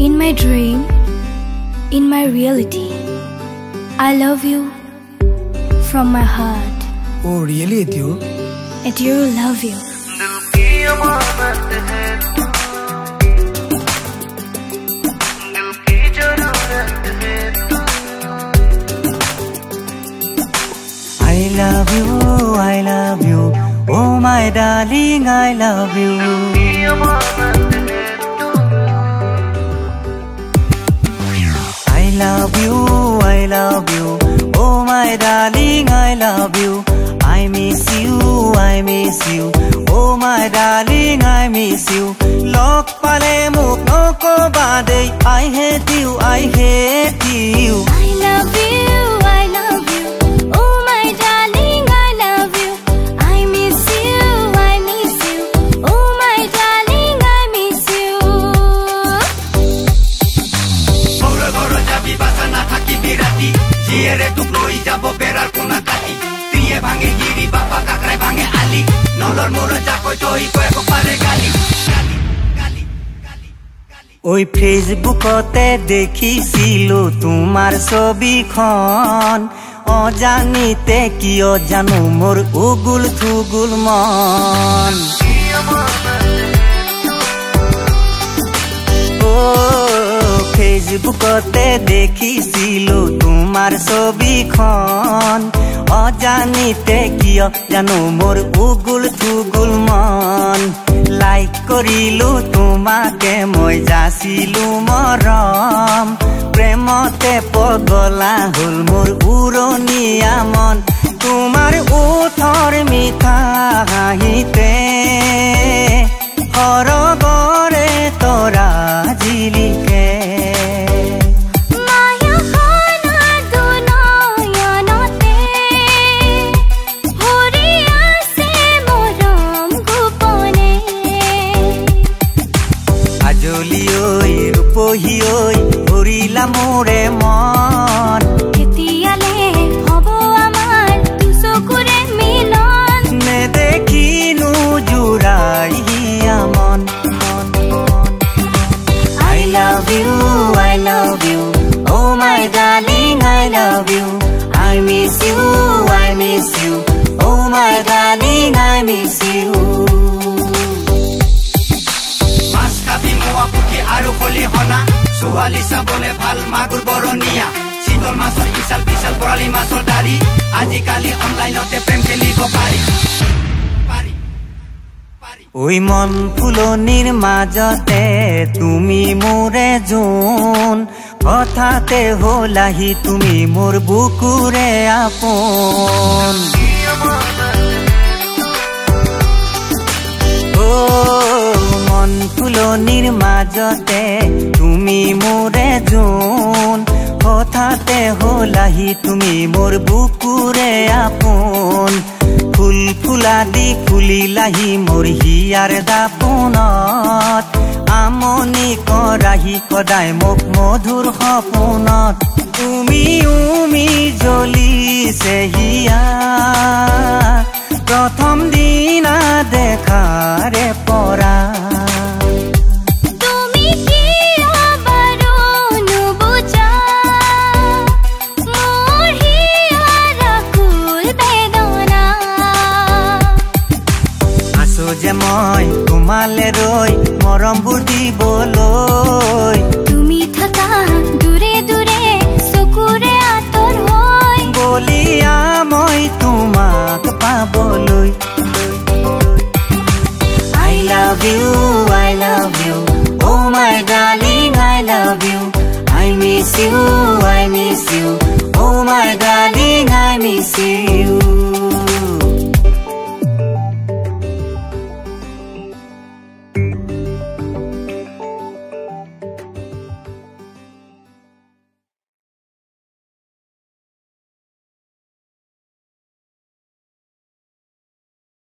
In my dream, in my reality, I love you from my heart. Oh, really, Adil? Adil, love you. I love you, I love you. Oh, my darling, I love you. I love you, I love you. Oh, my darling, I love you. I miss you, I miss you. Oh, my darling, I miss you. Lok pale muk noko bade. I hate you, I hate you. I love you, I love you. Oh, my darling, I love you. I miss you, I miss you. Oh, my darling, I miss you. Goro goro jabi basa na thaki birati. Jiere tu gloi jabo berar kuna kati. Tiye bhange giri baba kakrai bhange ali. Nolor moro jako toi koe ko pare gali. ওই ফেসবুকতে দেখিছিলো তোমার ছবিখন অজানিতে কিয় জানো মোর উগুল থুগুল মন ও ফেসবুকতে দেখিছিলো তোমার ছবিখন অজানিতে কিয় জানো মোর উগুল থুগুল মন লাইক করিলো তোমাকে মই যাচিলো মৰম প্ৰেমতে পগলা হল মোৰ উৰণীয়া মন তোমাৰ ওঠৰ মিঠা হাঁহিতে সৰগৰে তৰা জিলিকে ভৰিলা মোৰে মন এতিয়ালে হ'ব আমাৰ দুচকুৰে মিলন নেদেখিনো জোৰাইয়া মন I love you, I love you. Oh my darling, I love you. I miss you, I miss you. Oh my darling, I miss you. Aru koli hona, suwali sabole bhal magur boronia. Shitol masor isal bisal borali masor dari. Aji kali online ote prem khelibo pari. ওই মন ফুলনিৰ মাজতে তুমি মোৰে জোন কথাতে হলাহি তুমি মোৰ বুকুৰে আপোন মন ফুলনিৰ মাজতে তুমি মোৰে জোন কথাতে হলাহি তুমি মোৰ বুকুৰে আপোন ফুল ফুলাদি ফুলিলাহি মোৰ হিয়াৰ দাপোনত আমনি কৰাহি সদায় মোক মধুৰ সপোনত তুমি উমি জ্বলিছে হিয়া প্ৰথম দিনা দেখাৰে পৰা যে মই তোমালে ৰৈ মৰমবোৰ দিবলৈ তুমি থাকা দূৰে দূৰে চকুৰে আঁতৰ হৈ বলিয়া মই তোমাক পাবলৈ I love you, I love you. Oh my darling, I love you. I miss you,